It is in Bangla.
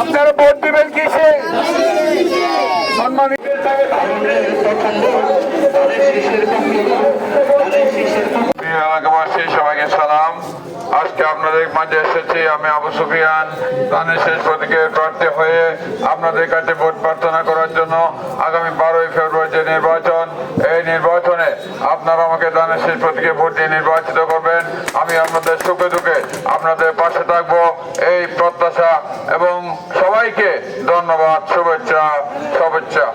আপনারা ভোট দিবেন কিসে? সম্মানিত এলাকাবাসী সবাইকে সালাম। আজকে আপনাদের মাঝে এসেছি আমি আবু সুফিয়ান, ধানের শেষ প্রতীকের প্রার্থী হয়ে আপনাদের কাছে ভোট প্রার্থনা করার জন্য। আগামী 12ই ফেব্রুয়ারি যে নির্বাচন, এই নির্বাচনে আপনারা আমাকে ধানের শেষ প্রতীকে ভোট দিয়ে নির্বাচিত করবেন। আমি আপনাদের সুখে দুঃখে আপনাদের পাশে থাকবো, এই প্রত্যাশা এবং সবাইকে ধন্যবাদ, শুভেচ্ছা।